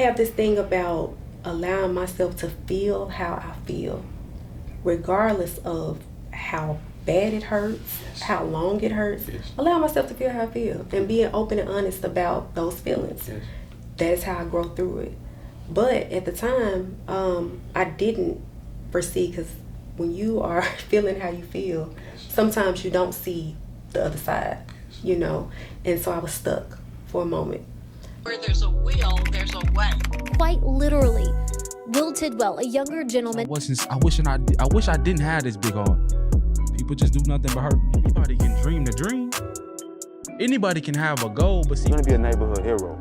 have this thing about allowing myself to feel how I feel, regardless of how bad it hurts, how long it hurts. Allow myself to feel how I feel and being open and honest about those feelings. That's how I grow through it. But at the time, I didn't foresee, because when you are feeling how you feel, sometimes you don't see the other side, you know. And so I was stuck for a moment. Where there's a will, there's a way. Quite literally. Will Tidwell, a younger gentleman. I wish I didn't have this big heart. People just do nothing but hurt me. Anybody can dream the dream. Anybody can have a goal, but see, you're gonna be a neighborhood hero.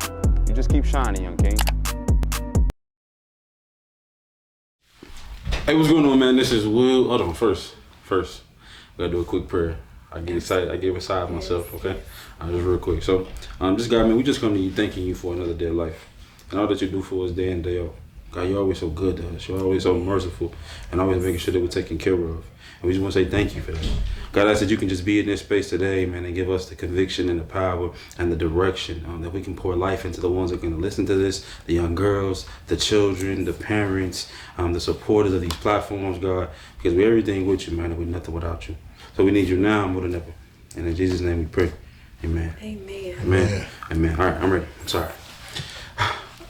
You just keep shining, young king. Hey, what's going on, man? This is Will. Hold on, first, we gotta do a quick prayer. I get excited. I get beside myself. Okay, just real quick. So, just God, man, we just come to you, thanking you for another day of life and all that you do for us day in, day out. God, you're always so good to us. You're always so merciful and always making sure that we're taken care of. And we just want to say thank you for that. God, I said you can just be in this space today, man, and give us the conviction and the power and the direction that we can pour life into the ones that are going to listen to this, the young girls, the children, the parents, the supporters of these platforms, God, because we're everything with you, man, and we're nothing without you. So we need you now more than ever. And in Jesus' name we pray. Amen. Amen. Amen. Amen. All right, I'm ready. I'm sorry.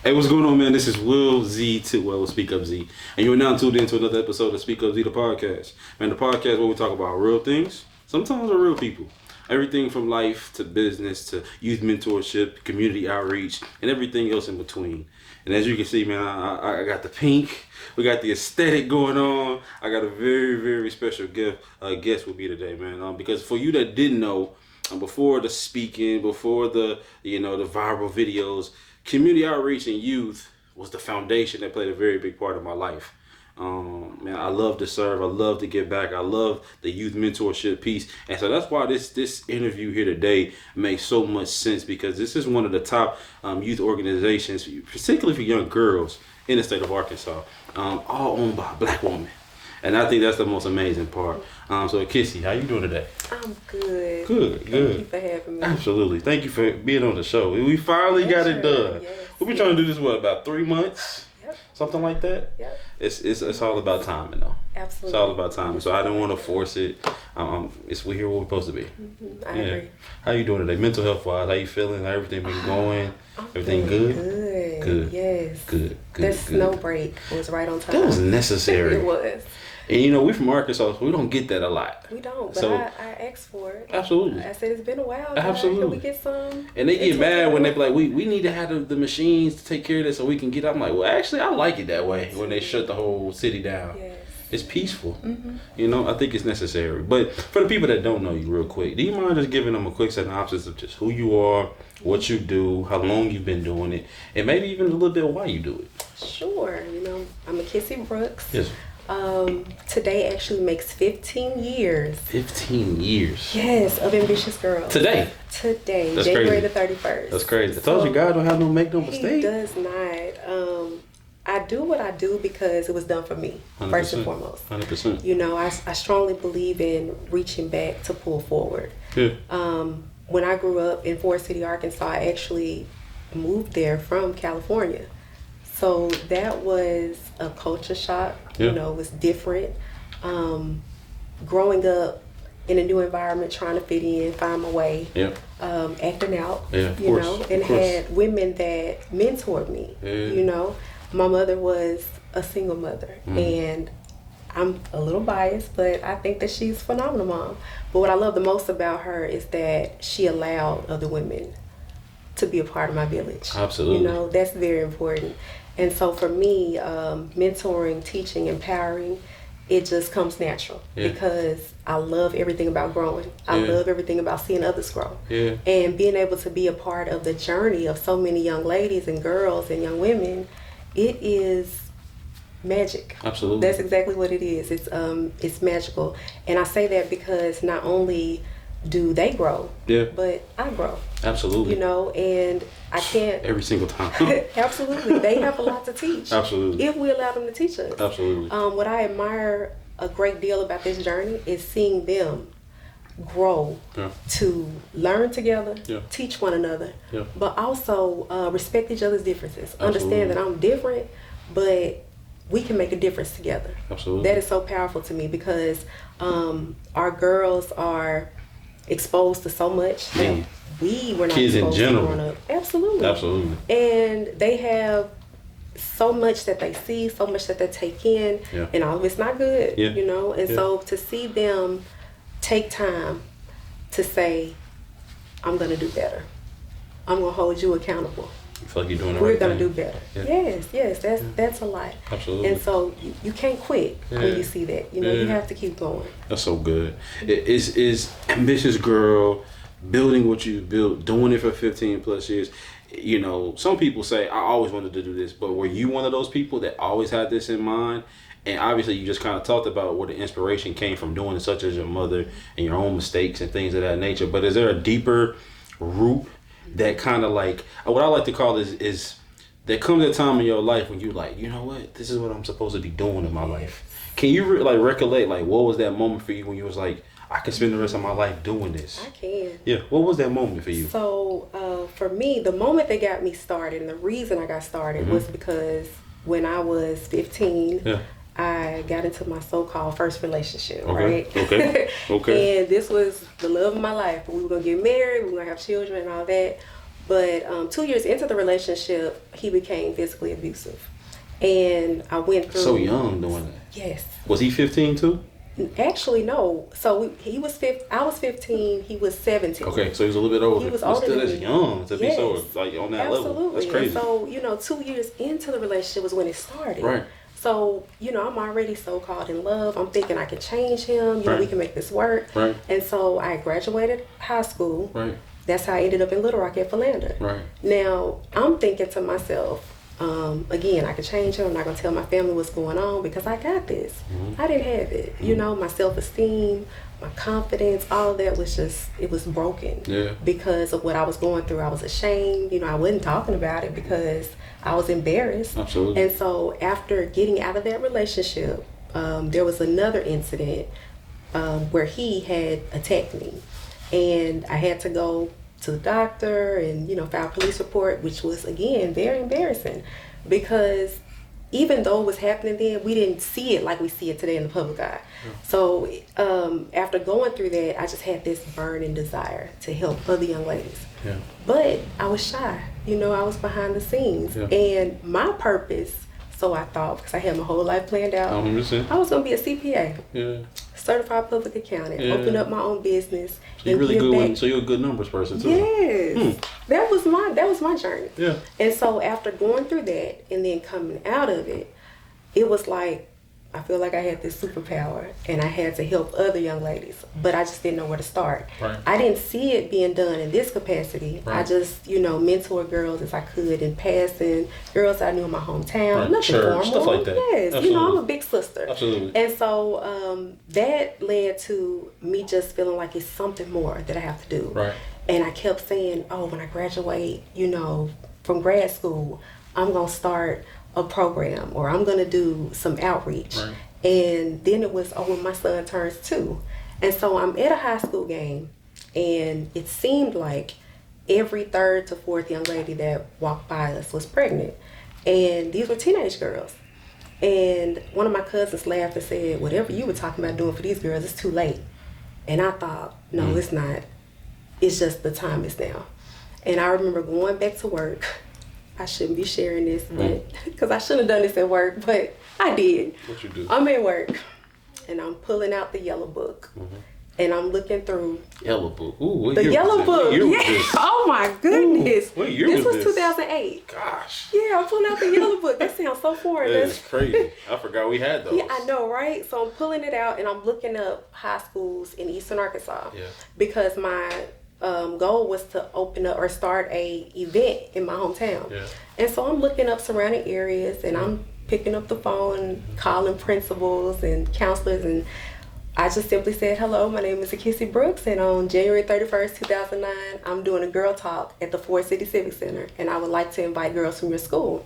Hey, what's going on, man? This is Will Z Tidwell with SpeakUPZee, and you're now tuned into another episode of SpeakUPZee, the podcast. Man, the podcast where we talk about real things, sometimes are real people. Everything from life to business to youth mentorship, community outreach, and everything else in between. And as you can see, man, I got the pink, we got the aesthetic going on. I got a very, very special guest with me today, man. Because for you that didn't know, before the speaking, before the the viral videos, community outreach and youth was the foundation that played a very big part of my life. Man, I love to serve. I love to give back. I love the youth mentorship piece. And so that's why this interview here today makes so much sense, because this is one of the top youth organizations, particularly for young girls in the state of Arkansas, all owned by a Black woman. And I think that's the most amazing part. So Akissi, how you doing today? I'm good. Good. Thank you for having me. Absolutely. Thank you for being on the show. We finally got it done. Yes. We've been trying to do this, about 3 months? Yep. Something like that? Yep. It's all about timing, though. Absolutely. It's all about timing. So I don't want to force it. We're here where we're supposed to be. I agree. How you doing today? Mental health wise, how you feeling? How everything been going? Everything good? Good. Yes. Good. That snow break was right on time. That was necessary. It was. And we from Arkansas, so we don't get that a lot. We don't, but So, I asked for it. Absolutely. I said it's been a while. Absolutely. Can we get some? And they get mad when they be like, we need to have the machines to take care of this so we can get. I'm like, well, actually, I like it that way when they shut the whole city down. Yes. It's peaceful. I think it's necessary. But for the people that don't know you real quick, do you mind just giving them a quick synopsis of just who you are, what you do, how long you've been doing it, and maybe even a little bit of why you do it? Sure. I'm Akissi Brooks. Yes. Today actually makes 15 years. 15 years. Yes, of Ambitious Girl. Today. That's crazy. January the 31st. That's crazy. I told you God don't have make no mistake. He does not. I do what I do because it was done for me, 100%. first and foremost. 100%. I strongly believe in reaching back to pull forward. Yeah. When I grew up in Forest City, Arkansas, I actually moved there from California. So that was a culture shock. Yeah. It was different. Growing up in a new environment, trying to fit in, find my way, acting out, had women that mentored me. Yeah. My mother was a single mother, and I'm a little biased, but I think that she's a phenomenal mom. But what I love the most about her is that she allowed other women to be a part of my village. Absolutely. That's very important. And so for me, mentoring, teaching, empowering, it just comes natural because I love everything about growing. I love everything about seeing others grow. Yeah. And being able to be a part of the journey of so many young ladies and girls and young women, it is magic. Absolutely. That's exactly what it is. It's magical. And I say that because not only do they grow, but I grow. Absolutely. And I can't. Every single time. Absolutely. They have a lot to teach. Absolutely. If we allow them to teach us. Absolutely. What I admire a great deal about this journey is seeing them grow, to learn together, teach one another, but also respect each other's differences. Absolutely. Understand that I'm different, but we can make a difference together. Absolutely. That is so powerful to me because our girls are exposed to so much that we were not kids exposed in general. to growing up. Absolutely. Absolutely. And they have so much that they see, so much that they take in, and all of it's not good, you know? And so to see them take time to say, I'm going to do better. I'm going to hold you accountable. You feel like you're doing the We're right going to thing. do better. Yes, that's a lot. Absolutely. And so you can't quit when you see that. You know, you have to keep going. That's so good. Is ambitious girl building what you built, doing it for 15 plus years. You know, some people say, I always wanted to do this, but were you one of those people that always had this in mind? And obviously you just kind of talked about where the inspiration came from doing it, such as your mother and your own mistakes and things of that nature. But is there a deeper root that kind of like, what I like to call is there comes a time in your life when you like, you know what, this is what I'm supposed to be doing in my life. Can you recollect, like, what was that moment for you when you was like, I can spend the rest of my life doing this? I can. Yeah. What was that moment for you? So for me, the moment that got me started, and the reason I got started was because when I was 15, I got into my so-called first relationship, right? Okay. And this was the love of my life. We were going to get married, we were going to have children and all that. But 2 years into the relationship, he became physically abusive. And I went through... So young doing that? Yes. Was he 15 too? Actually, no. So he was I was 15. He was 17. Okay, so he was a little bit older. He was older. Still as young to be so like on that level. That's crazy. And so 2 years into the relationship was when it started. Right. So I'm already so-called in love. I'm thinking I can change him. You know, we can make this work. Right. And so I graduated high school. Right. That's how I ended up in Little Rock at Philander. Right. Now I'm thinking to myself. Again, I could change him. I'm not going to tell my family what's going on because I got this. I didn't have it. You know, my self-esteem, my confidence, all of that was it was broken because of what I was going through. I was ashamed. You know, I wasn't talking about it because I was embarrassed. Absolutely. And so after getting out of that relationship, there was another incident where he had attacked me. And I had to go to the doctor and file a police report, which was again very embarrassing because even though it was happening then, we didn't see it like we see it today in the public eye. So after going through that, I just had this burning desire to help other young ladies. But I was shy. I was behind the scenes. And my purpose, so I thought, because I had my whole life planned out, I was going to be a CPA. Certified public accountant, open up my own business. So you're really good. So you're a good numbers person too. Yes, that was my journey. Yeah. And so after going through that and then coming out of it, it was like I feel like I had this superpower and I had to help other young ladies, but I just didn't know where to start. Right. I didn't see it being done in this capacity. Right. I just mentored girls as I could in passing, girls I knew in my hometown, nothing formal. Stuff like that. Yes, I'm a big sister. Absolutely. And so that led to me just feeling like it's something more that I have to do. Right. And I kept saying, when I graduate, from grad school, I'm gonna start a program or I'm gonna do some outreach. Right. And then it was when my son turns 2. And so I'm at a high school game and it seemed like every 3rd to 4th young lady that walked by us was pregnant. And these were teenage girls. And one of my cousins laughed and said, whatever you were talking about doing for these girls, it's too late. And I thought, no, it's not. It's just the time is now. And I remember going back to work. I shouldn't be sharing this, but because I shouldn't have done this at work, but I did. What you do? I'm at work, and I'm pulling out the yellow book, and I'm looking through yellow book. Ooh, the yellow book. Yeah. Oh my goodness. What year this was was 2008. Gosh. Yeah, I'm pulling out the yellow book. That sounds so foreign. That is crazy. I forgot we had those. Yeah, I know, right? So I'm pulling it out, and I'm looking up high schools in Eastern Arkansas. Yeah. Because my goal was to open up or start a event in my hometown. Yeah. And so I'm looking up surrounding areas and I'm picking up the phone, calling principals and counselors, and I just simply said, hello, my name is Akissi Brooks, and on January 31st, 2009, I'm doing a girl talk at the Ford City Civic Center, and I would like to invite girls from your school.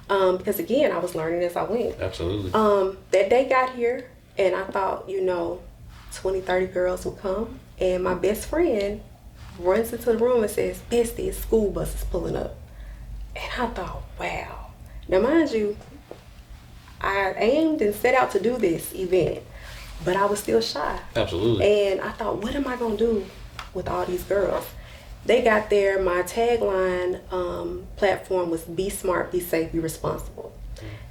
Because again, I was learning as I went. Absolutely. That day got here, and I thought, 20, 30 girls would come. And my best friend runs into the room and says, "Bestie, school bus is pulling up." And I thought, wow. Now, mind you, I aimed and set out to do this event, but I was still shy. Absolutely. And I thought, what am I going to do with all these girls? They got there. My tagline platform was "Be smart, be safe, be responsible."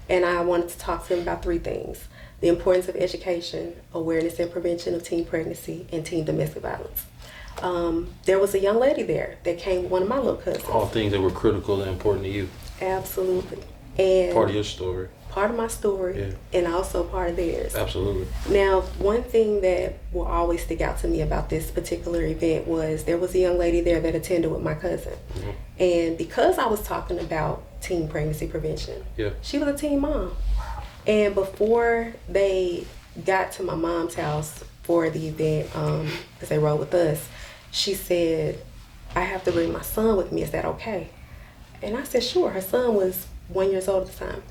And I wanted to talk to them about 3 things: the importance of education, awareness and prevention of teen pregnancy, and teen domestic violence. There was a young lady there that came with one of my little cousins. All things that were critical and important to you. Absolutely. And Part of your story. Part of my story, and also part of theirs. Absolutely. Now, one thing that will always stick out to me about this particular event was there was a young lady there that attended with my cousin. And because I was talking about teen pregnancy prevention, she was a teen mom. And before they got to my mom's house for the event, because they rode with us, she said, "I have to bring my son with me. Is that okay?" And I said, "Sure." Her son was 1 year old at the time.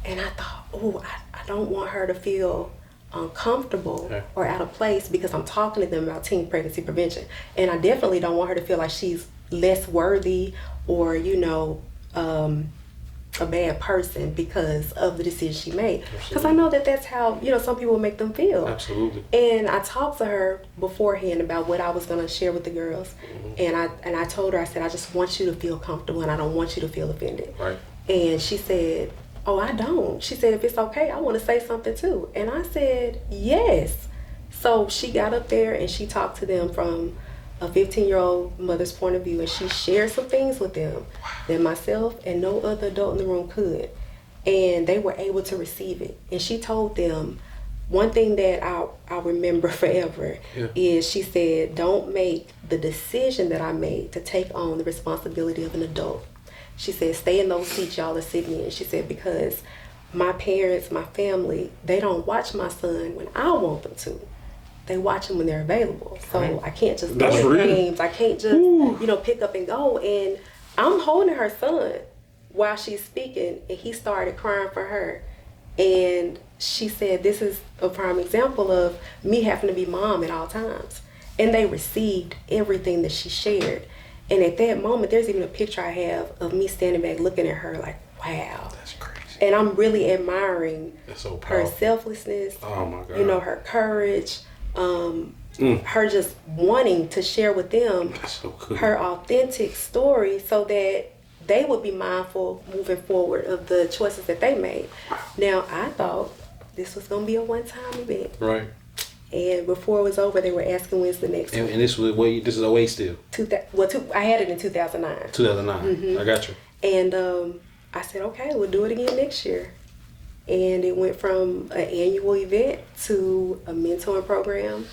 And I thought, oh, I don't want her to feel uncomfortable or out of place because I'm talking to them about teen pregnancy prevention. And I definitely don't want her to feel like she's less worthy or, you know, a bad person because of the decision she made. Because I know that that's how, you know, some people make them feel. Absolutely. And I talked to her beforehand about what I was going to share with the girls. And I told her, I said, "I just want you to feel comfortable and I don't want you to feel offended." Right. And she said, "Oh, I don't." She said, "If it's okay, I want to say something too." And I said, "Yes." So she got up there and she talked to them from a 15-year-old mother's point of view, and she shared some things with them that myself and no other adult in the room could. And they were able to receive it. And she told them, one thing that I'll remember forever is she said, "Don't make the decision that I made to take on the responsibility of an adult." She said, "Stay in those seats y'all are sitting in." She said, "Because my parents, my family, they don't watch my son when I want them to. They watch him when they're available. So I can't just go to games. I can't just, you know, pick up and go." And I'm holding her son while she's speaking, and he started crying for her. And she said, "This is a prime example of me having to be mom at all times." And they received everything that she shared. And at that moment, there's even a picture I have of me standing back looking at her like, wow. That's crazy. And I'm really admiring so her selflessness, oh my God. you know, her courage, her just wanting to share with them her authentic story so that they would be mindful moving forward of the choices that they made. Now, I thought this was going to be a one-time event. Right. And before it was over, they were asking when's the next one. And this was this is 08 still. I had it in 2009. 2009. I got you. And I said, okay, we'll do it again next year. And it went from an annual event to a mentoring program,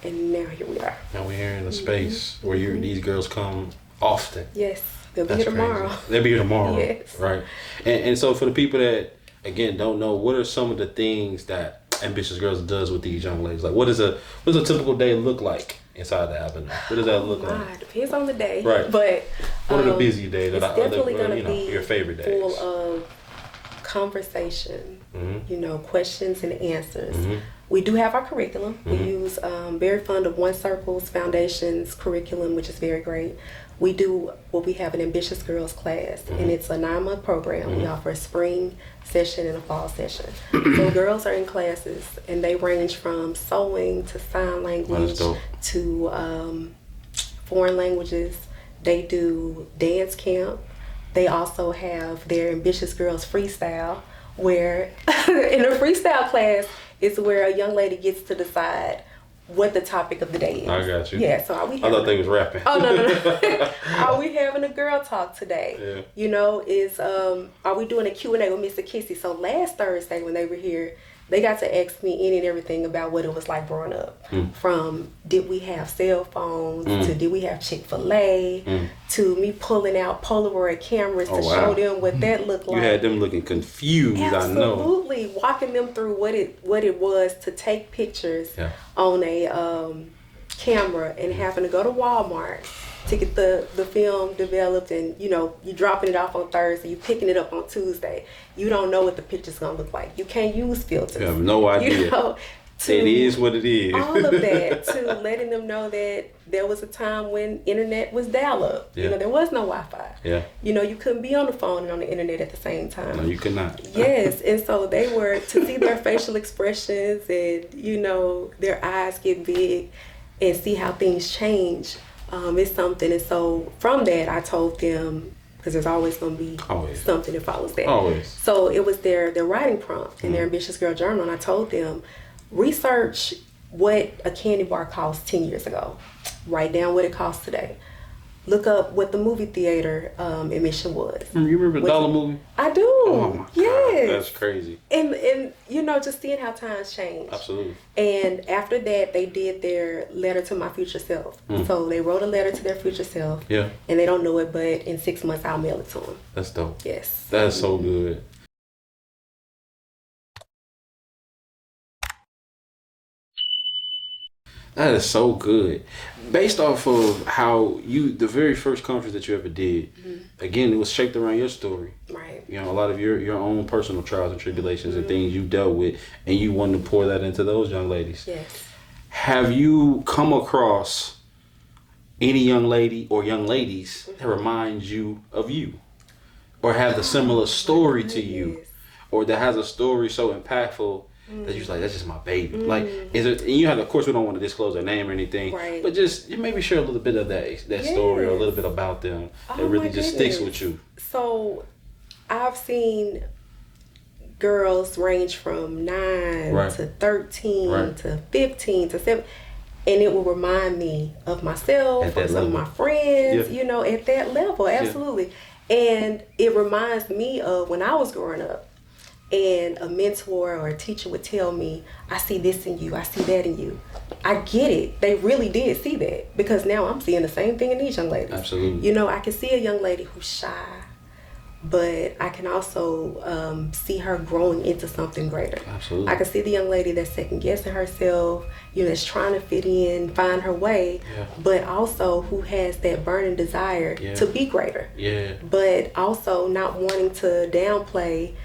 and now here we are. Now we're here in a space where these girls come often. Yes, they'll be here tomorrow. They'll be here tomorrow. Yes. Right. And so for the people that again don't know, what are some of the things that Ambitious Girls does with these young ladies? Like, what does a typical day look like inside the Avenue? What does that look like? Depends on the day. Right. But what are the busy days that definitely going to be your favorite days? Full of conversation, you know, questions and answers. We do have our curriculum. We use very fond of One Circle's Foundation's curriculum, which is very great. We do we have an Ambitious Girls class, and it's a 9-month program. We offer a spring session and a fall session. So girls are in classes, and they range from sewing to sign language to foreign languages. They do dance camp. They also have their Ambitious Girls freestyle, where in a freestyle class is where a young lady gets to decide what the topic of the day is. I got you. Yeah, so are we I thought they was rapping. Oh, no. Are we having a girl talk today? Yeah. You know, are we doing a Q&A with Miss Akissi? So last Thursday when they were here, they got to ask me any and everything about what it was like growing up. From did we have cell phones to did we have Chick-fil-A to me pulling out Polaroid cameras to show them what that looked like. You had them looking confused. Absolutely. I know. Absolutely, walking them through what it was to take pictures on a camera and having to go to Walmart to get the film developed, and you know, you're dropping it off on Thursday, you're picking it up on Tuesday. You don't know what the picture's gonna look like. You can't use filters. You have no idea. You know, to it is what it is. all of that, to letting them know that there was a time when internet was dial-up. Yeah. You know, there was no Wi-Fi. Yeah. You know, you couldn't be on the phone and on the internet at the same time. No, you could not. Yes, and so they were to see their facial expressions and, you know, their eyes get big and see how things change. It's something. And so from that, I told them, because there's always going to be something that follows that. Always. So it was their writing prompt in their Ambitious Girl Journal, and I told them, research what a candy bar cost 10 years ago. Write down what it costs today. Look up what the movie theater admission was. You remember the dollar movie? I do. Oh my yes. God, that's crazy. And you know, just seeing how times change. Absolutely. And after that, they did their letter to my future self. So they wrote a letter to their future self. Yeah. And they don't know it, but in 6 months, I'll mail it to them. That's dope. Yes. That's so good. That is so good. Based off of how the very first conference that you ever did, again, it was shaped around your story. Right. You know, a lot of your own personal trials and tribulations and things you dealt with, and you wanted to pour that into those young ladies. Yes. Have you come across any young lady or young ladies that reminds you of you? Or have a similar story to you? Or that has a story so impactful that you're like, that's just my baby. Like, is it? And you have, of course, we don't want to disclose their name or anything, right. but just maybe share a little bit of that story or a little bit about them that really just sticks with you. So, I've seen girls range from 9 right. to 13 right. to 15 to 7, and it will remind me of myself or some of my friends. You know, at that level, absolutely. Yeah. And it reminds me of when I was growing up. And a mentor or a teacher would tell me, I see this in you, I see that in you. I get it. They really did see that, because now I'm seeing the same thing in these young ladies. Absolutely. You know, I can see a young lady who's shy, but I can also see her growing into something greater. Absolutely. I can see the young lady that's second guessing herself, you know, that's trying to fit in, find her way, but also who has that burning desire to be greater. Yeah. But also not wanting to downplay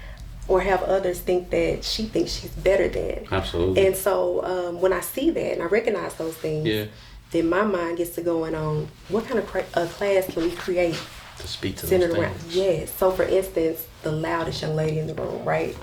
or have others think that she thinks she's better than. Absolutely. And so when I see that and I recognize those things, then my mind gets to going on, what kind of class can we create to speak to centered those around? things? Yes. So for instance, the loudest young lady in the room, right?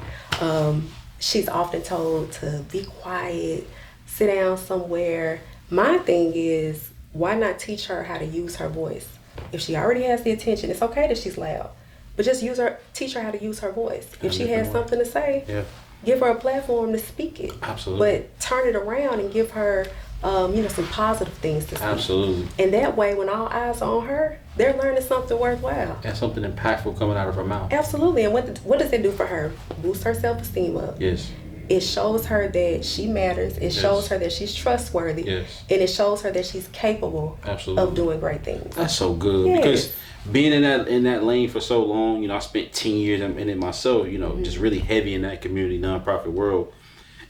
She's often told to be quiet, sit down somewhere. My thing is, why not teach her how to use her voice? If she already has the attention, it's okay that she's loud. But just teach her how to use her voice. If she has something to say, give her a platform to speak it. Absolutely. But turn it around and give her, you know, some positive things to say. Absolutely. And that way, when all eyes are on her, they're learning something worthwhile. And something impactful coming out of her mouth. Absolutely. And what does it do for her? Boost her self-esteem up. Yes. It shows her that she matters. It shows her that she's trustworthy. Yes. And it shows her that she's capable of doing great things. That's so good. Because being in that lane for so long, you know, I spent 10 years in it myself, you know, just really heavy in that community nonprofit world.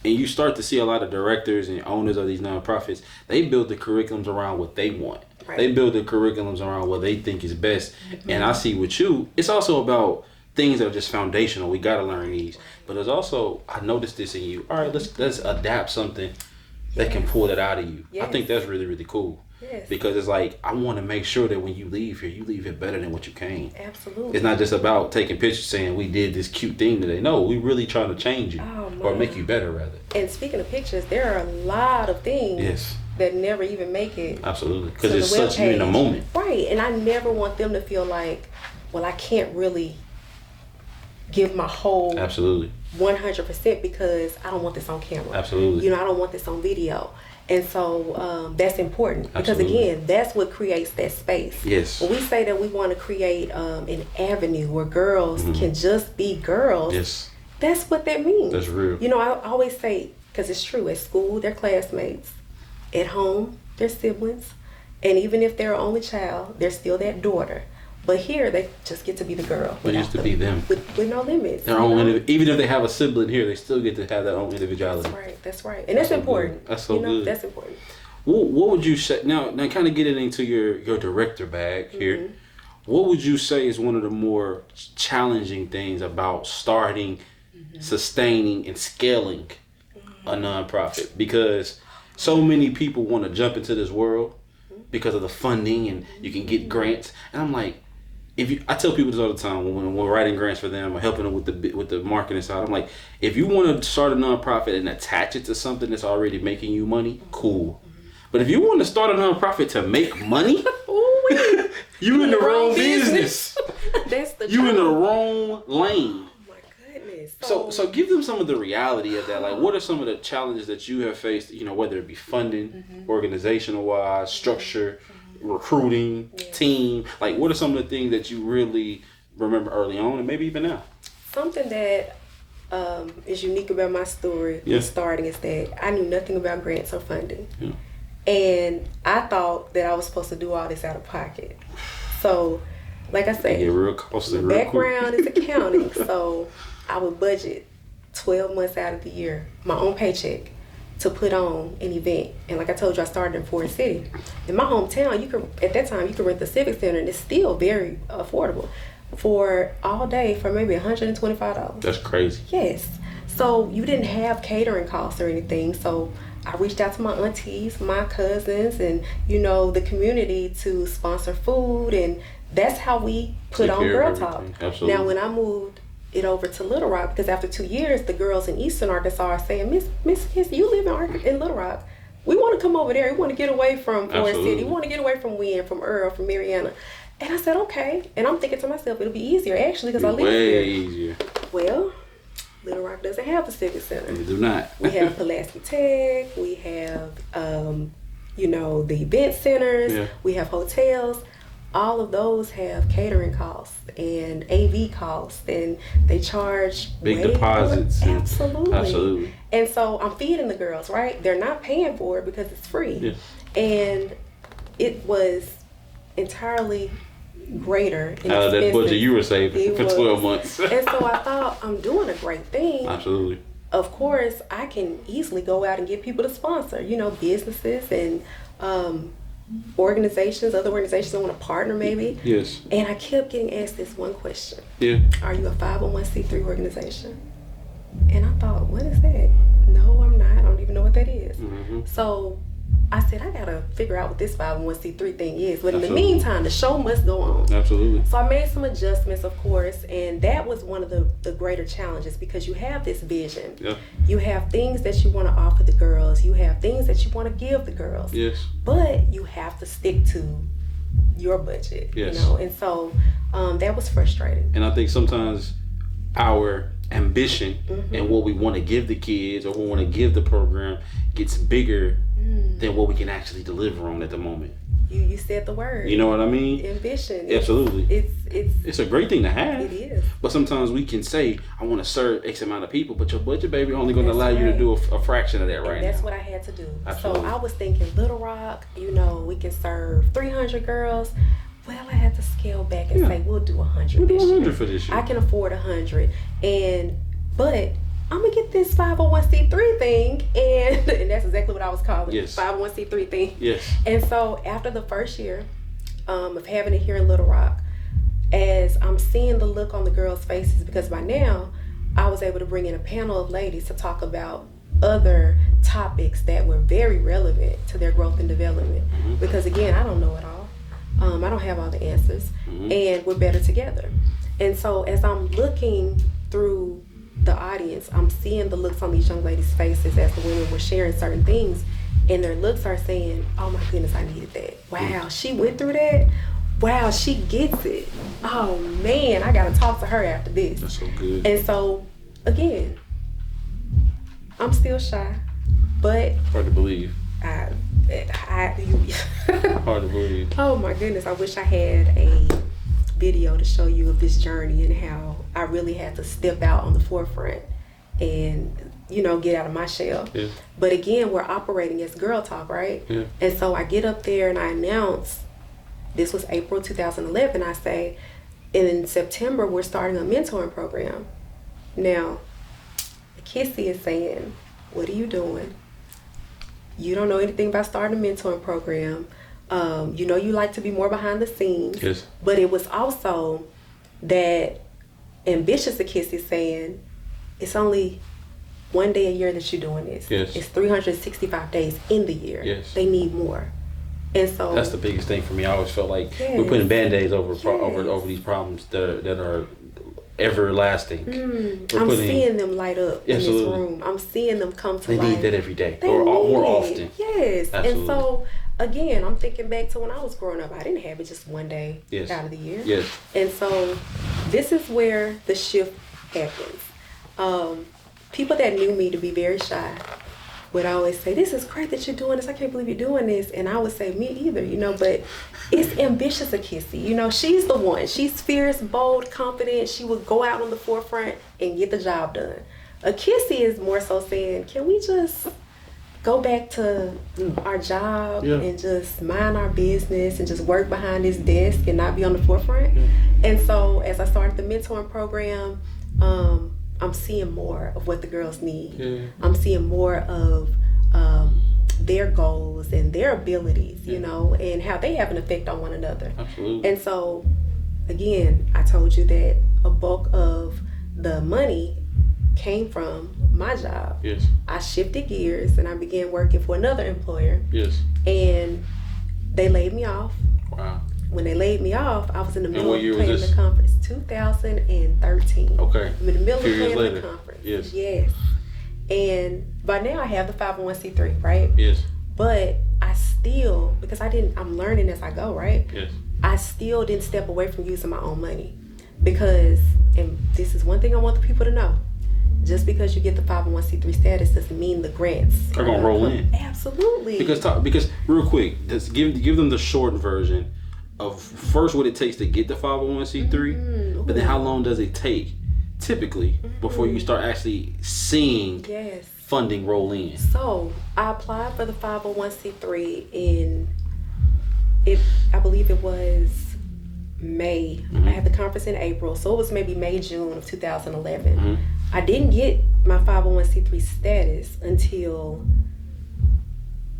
And you start to see a lot of directors and owners of these nonprofits, they build the curriculums around what they want. Right. They build the curriculums around what they think is best. And I see with you, it's also about things that are just foundational. We got to learn these. But there's also, I noticed this in you. All right, let's adapt something that can pull that out of you. I think that's really, really cool. Yes. Because it's like, I want to make sure that when you leave here better than what you came. Absolutely. It's not just about taking pictures saying we did this cute thing today. No, we really trying to change you or make you better, rather. And speaking of pictures, there are a lot of things that never even make it. Absolutely. Because it's such you in a moment. Right. And I never want them to feel like, well, I can't really give my whole 100% because I don't want this on camera. Absolutely. You know, I don't want this on video. And so that's important because, again, that's what creates that space. Yes. When we say that we want to create an avenue where girls can just be girls, that's what that means. That's real. You know, I always say, because it's true, at school, they're classmates. At home, they're siblings. And even if they're an only child, they're still that daughter. But here, they just get to be the girl. They used to be them. With no limits. Their own even if they have a sibling here, they still get to have their own individuality. That's right. And that's important. That's so good. That's important. What would you say, now kind of getting into your director bag here, what would you say is one of the more challenging things about starting, sustaining, and scaling a nonprofit? Because so many people want to jump into this world because of the funding and you can get grants. And I'm like, I tell people this all the time when we're writing grants for them or helping them with the marketing side. I'm like, if you want to start a nonprofit and attach it to something that's already making you money, cool. But if you want to start a nonprofit to make money, you in the wrong business. That's the you in the wrong lane. Oh my goodness. So give them some of the reality of that. Like, what are some of the challenges that you have faced? You know, whether it be funding, organizational wise, structure, recruiting, team. Like, what are some of the things that you really remember early on, and maybe even now? Something that is unique about my story with starting is that I knew nothing about grants or funding. Yeah. And I thought that I was supposed to do all this out of pocket. So, like I said, my background is accounting, so I would budget 12 months out of the year, my own paycheck, to put on an event. And like I told you, I started in Forest City. In my hometown, at that time, you could rent the Civic Center, and it's still very affordable for all day for maybe $125. That's crazy. Yes. So you didn't have catering costs or anything. So I reached out to my aunties, my cousins, and the community to sponsor food, and that's how we put on Girl Talk. Absolutely. Now, when I moved it over to Little Rock, because after 2 years, the girls in Eastern Arkansas are saying, Miss Akissi, you live in Little Rock. We want to come over there. We want to get away from Forest City. We want to get away from Wynn, from Earl, from Mariana. And I said, okay. And I'm thinking to myself, it'll be easier, actually, because I live here. Way easier. Well, Little Rock doesn't have a civic center. They do not. We have Pulaski Tech. We have, the event centers. Yeah. We have hotels. All of those have catering costs and AV costs, and they charge big deposits. Absolutely. And so I'm feeding the girls, right? They're not paying for it because it's free. Yeah. And it was entirely greater out of that budget you were saving for 12 months. And so I thought, I'm doing a great thing. Absolutely. Of course, I can easily go out and get people to sponsor, businesses and other organizations that want to partner maybe. Yes. And I kept getting asked this one question. Yeah. Are you a 501c3 organization? And I thought, what is that? No, I'm not. I don't even know what that is. Mm-hmm. So I said, I got to figure out what this 501c3 thing is. But in the meantime, the show must go on. Absolutely. So I made some adjustments, of course, and that was one of the greater challenges, because you have this vision. Yeah. You have things that you want to offer the girls. You have things that you want to give the girls. Yes. But you have to stick to your budget. Yes. And so that was frustrating. And I think sometimes our ambition and what we want to give the kids or what we want to give the program gets bigger than what we can actually deliver on at the moment. You said the word. You know what I mean? Ambition. Absolutely. It's a great thing to have. It is. But sometimes we can say, I want to serve X amount of people, but your budget, baby, only going to allow you to do a fraction of that right now. That's what I had to do. Absolutely. So I was thinking Little Rock, we can serve 300 girls. Well, I had to scale back and say, we'll do 100 We'll do this 100 year. for this year. I can afford 100. But I'm going to get this 501c3 thing, and that's exactly what I was calling it, 501c3 thing. Yes. And so after the first year of having it here in Little Rock, as I'm seeing the look on the girls' faces, because by now I was able to bring in a panel of ladies to talk about other topics that were very relevant to their growth and development. Mm-hmm. Because again, I don't know it all. I don't have all the answers, and we're better together. And so as I'm looking through the audience, I'm seeing the looks on these young ladies' faces as the women were sharing certain things, and their looks are saying, oh my goodness, I needed that. Wow, she went through that. Wow, she gets it. Oh man, I gotta talk to her after this. That's so good. And so, again, I'm still shy, but hard to believe. Hard to believe. Oh my goodness, I wish I had a video to show you of this journey and how I really had to step out on the forefront and get out of my shell. Yeah. But again, we're operating as Girl Talk, right? Yeah. And so I get up there and I announce, this was April 2011, I say, in September we're starting a mentoring program. Now, Akissi is saying, what are you doing? You don't know anything about starting a mentoring program. You like to be more behind the scenes. Yes. But it was also that ambitious Akissi saying, it's only one day a year that you're doing this. Yes. It's 365 days in the year. Yes. They need more. And so that's the biggest thing for me. I always felt like Yes. we're putting band-aids over Yes. over these problems that are everlasting. I'm seeing them light up in this Absolutely. room. I'm seeing them come to They life. need that every day They or more need often. it. Yes. Absolutely. And so again, I'm thinking back to when I was growing up. I didn't have it just one day Yes. out of the year. Yes. And so this is where the shift happens. People that knew me to be very shy would always say, "This is great that you're doing this. I can't believe you're doing this." And I would say, "Me either," you know, but it's ambitious Akissi. You know, she's the one. She's fierce, bold, confident. She would go out on the forefront and get the job done. Akissi is more so saying, "Can we just go back to our job and just mind our business and just work behind this desk and not be on the forefront?" And so as I started the mentoring program, I'm seeing more of what the girls need. I'm seeing more of their goals and their abilities, you know, and how they have an effect on one another. Absolutely. And so, again, I told you that a bulk of the money came from my job. Yes. I shifted gears and I began working for another employer. Yes. And they laid me off. Wow. When they laid me off, I was in the middle what of year was planning this? the conference. 2013. Okay. I'm in the middle of Few years planning the later. conference. Yes. Yes. And by now I have the 501c3, right? Yes. But I still, because I'm learning as I go, right? Yes. I still didn't step away from using my own money. Because, and this is one thing I want the people to know, just because you get the 501c3 status doesn't mean the grants are gonna roll in. Absolutely. Because real quick, just give them the short version of first what it takes to get the 501c3, but then how long does it take typically before you start actually seeing funding roll in? So I applied for the 501c3 I believe it was May. I had the conference in April, so it was maybe May, June of 2011. I didn't get my 501c3 status until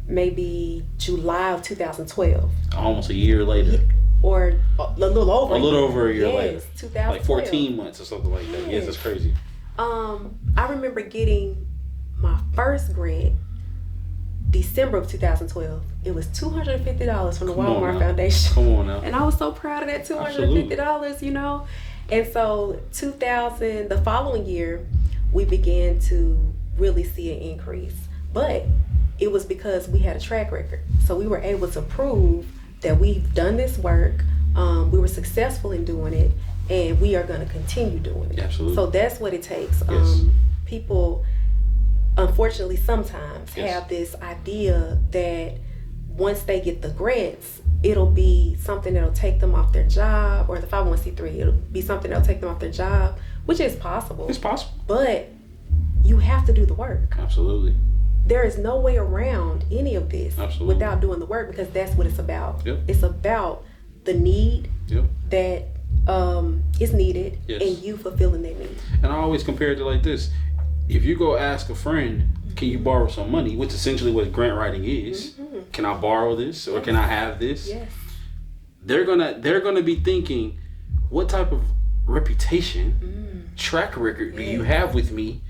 maybe July of 2012. Almost a year later. Or a little over. A little over a year later. 2012. Like 14 months or something like that. Yes, that's crazy. I remember getting my first grant December of 2012. It was $250 from the Walmart Foundation. Come on now. And I was so proud of that $250, you know. And so the following year, we began to really see an increase. But it was because we had a track record. So we were able to prove that we've done this work, we were successful in doing it, and we are going to continue doing it. Absolutely. So that's what it takes. Yes. People, unfortunately, sometimes have this idea that once they get the grants, it'll be something that'll take them off their job, or the 501c3, it'll be something that'll take them off their job, which is possible. It's possible. But you have to do the work. Absolutely. There is no way around any of this Absolutely. without doing the work, because that's what it's about. Yep. It's about the need Yep. that is needed Yes. and you fulfilling that need. And I always compare it to like this. If you go ask a friend, can you borrow some money, which essentially what grant writing is, can I borrow this or can I have this? Yes. They're gonna be thinking, what type of reputation, track record do you have with me?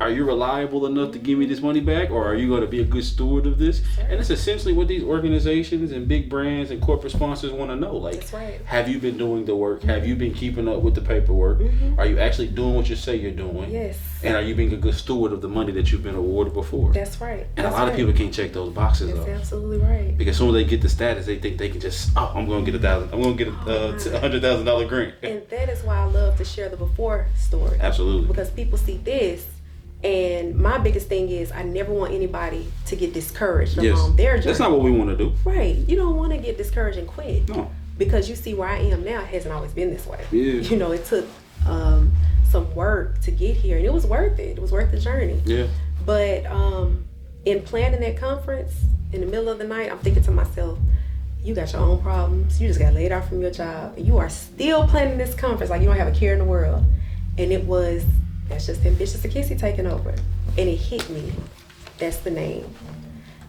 Are you reliable enough to give me this money back, or are you going to be a good steward of this? And it's essentially what these organizations and big brands and corporate sponsors want to know. Like, That's right. have you been doing the work? Have you been keeping up with the paperwork? Are you actually doing what you say you're doing? Yes. And are you being a good steward of the money that you've been awarded before? That's right. And That's a lot of people can't check those boxes That's off. absolutely right. Because as soon as they get the status, they think they can just, I'm going to get $100,000 grant. And that is why I love to share the before story. Absolutely. Because people see this, and my biggest thing is I never want anybody to get discouraged along their journey. That's not what we want to do. Right. You don't want to get discouraged and quit. No. Because you see where I am now, it hasn't always been this way. Yeah. You know, it took some work to get here, and it was worth it. It was worth the journey. Yeah. But in planning that conference, in the middle of the night, I'm thinking to myself, you got your own problems. You just got laid off from your job, and you are still planning this conference like you don't have a care in the world. And that's just Ambitious Akissi taking over. And it hit me. That's the name.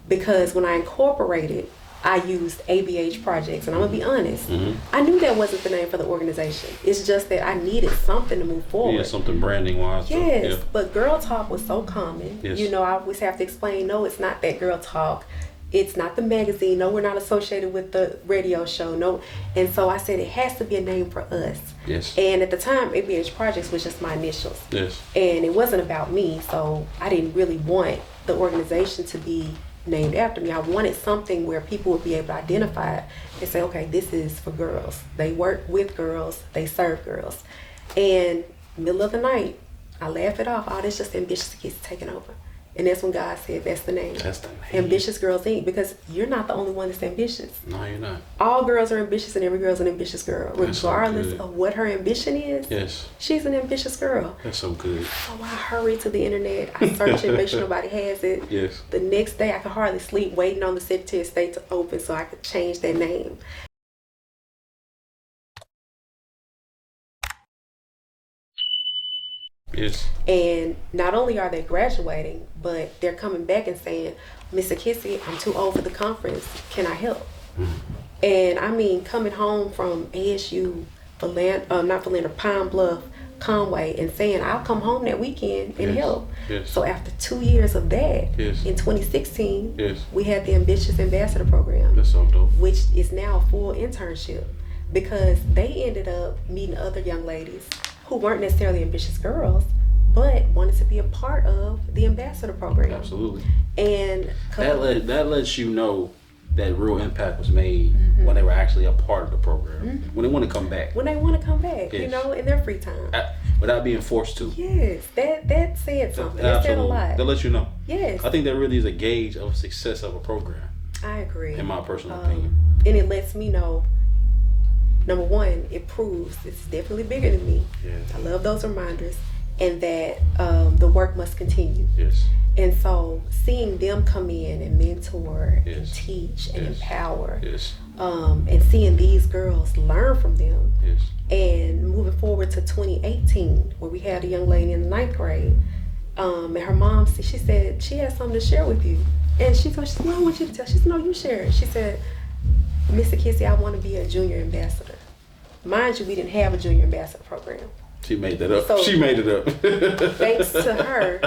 Because when I incorporated I used ABH Projects, and I'm gonna be honest. I knew that wasn't the name for the organization. It's just that I needed something to move forward. Yeah, something branding wise. Yes, Yeah. but Girl Talk was so common. Yes. You know, I always have to explain, no, it's not that Girl Talk. It's not the magazine. No, we're not associated with the radio show. No. And so I said it has to be a name for us. Yes. And at the time, ABH Projects was just my initials. Yes. And it wasn't about me, so I didn't really want the organization to be named after me. I wanted something where people would be able to identify it and say, okay, this is for girls. They work with girls. They serve girls. And middle of the night, I laugh it off. Oh, that's just ambitious kids taking over. And that's when God said, that's the name. That's the name. Ambitious Girls Inc. Because you're not the only one that's ambitious. No, you're not. All girls are ambitious, and every girl's an ambitious girl. That's so Regardless good. of what her ambition is, Yes. she's an ambitious girl. That's so good. So I hurry to the internet. I search it, make sure nobody has it. Yes. The next day, I could hardly sleep waiting on the Secretary of State to open so I could change that name. Yes. And not only are they graduating, but they're coming back and saying, Miss Akissi, I'm too old for the conference. Can I help? And I mean, coming home from ASU, Pine Bluff, Conway, and saying, I'll come home that weekend and help. Yes. So after 2 years of that, Yes. in 2016, Yes. we had the Ambitious Ambassador Program, That's so dope. which is now a full internship, because they ended up meeting other young ladies who weren't necessarily ambitious girls, but wanted to be a part of the ambassador program. Absolutely. And That lets you know that real impact was made when they were actually a part of the program. When they want to come back. when they want to come back, you Yes. know, in their free time. Without being forced to. Yes, that said something. That said a lot. That lets you know. Yes, I think that really is a gauge of success of a program, I agree. in my personal opinion. And it lets me know, number one, it proves it's definitely bigger than me. Yes. I love those reminders. And that the work must continue. Yes. And so seeing them come in and mentor and Yes. teach and Yes. empower, Yes. and seeing these girls learn from them, Yes. and moving forward to 2018, where we had a young lady in the 9th grade, and her mom, she said she had something to share with you. And she said, well, I want you to tell. She said, no, you share it. She said, Miss Akissi, I want to be a junior ambassador. Mind you, we didn't have a junior ambassador program. She made that up. So, she made it up. Thanks to her,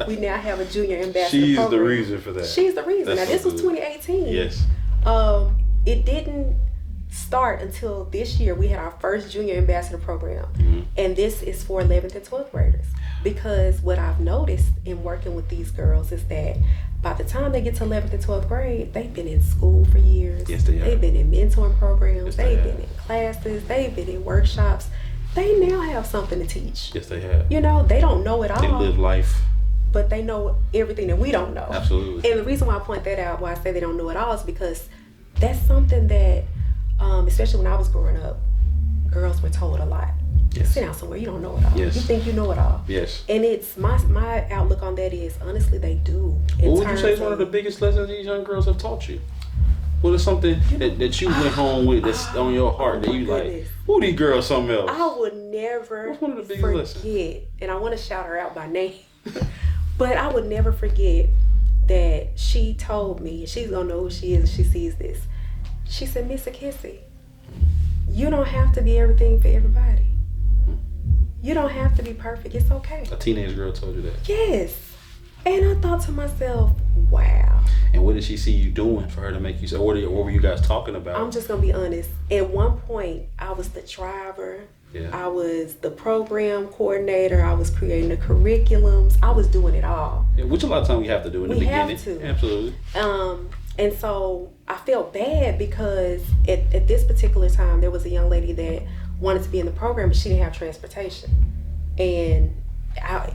we now have a junior ambassador She's program. the reason for that. She's the reason. That's Now, this so was good. 2018. Yes. It didn't start until this year. We had our first junior ambassador program. And this is for 11th and 12th graders. Because what I've noticed in working with these girls is that by the time they get to 11th and 12th grade, they've been in school for years. Yes, they have. They've been in mentoring programs. Yes, they they've have. been in classes. They've been in workshops. They now have something to teach. Yes, they have. You know, they don't know it all. They live life. But they know everything that we don't know. Absolutely. And the reason why I point that out, why I say they don't know it all, is because that's something that, especially when I was growing up, girls were told a lot. Yes. Sit down somewhere, you don't know it all. Yes. You think you know it all. Yes. And it's my outlook on that is, honestly, they do. What would you say is one of the biggest lessons these young girls have taught you? What is something that you went home with that's on your heart that my you like, goodness. who these girls something else? I would never What's one of the biggest forget, lessons? and I want to shout her out by name, but I would never forget that she told me, she's gonna know who she is if she sees this. She said, Miss Akissi, you don't have to be everything for everybody. You don't have to be perfect. It's okay. A teenage girl told you that. Yes. And I thought to myself, wow. And what did she see you doing for her to make you say, what were you guys talking about? I'm just gonna be honest. At one point, I was the driver. Yeah. I was the program coordinator. I was creating the curriculums. I was doing it all. Yeah, which a lot of times we have to do in the We beginning. have to. Absolutely. And so I felt bad because at this particular time, there was a young lady that wanted to be in the program, but she didn't have transportation. And I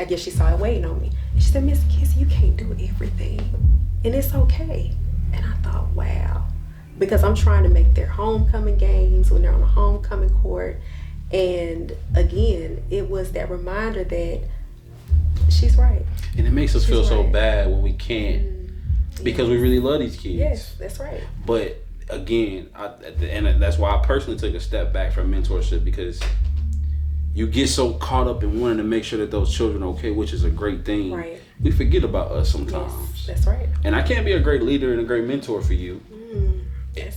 guess she saw it waiting on me. She said, Miss Akissi, you can't do everything. And it's okay. And I thought, wow. Because I'm trying to make their homecoming games when they're on the homecoming court. And again, it was that reminder that she's right. And it makes us She's feel so right. bad when we can't, because we really love these kids. Yes, that's right. But again, and that's why I personally took a step back from mentorship, because you get so caught up in wanting to make sure that those children are okay, which is a great thing. Right. We forget about us sometimes. Yes, that's right. And I can't be a great leader and a great mentor for you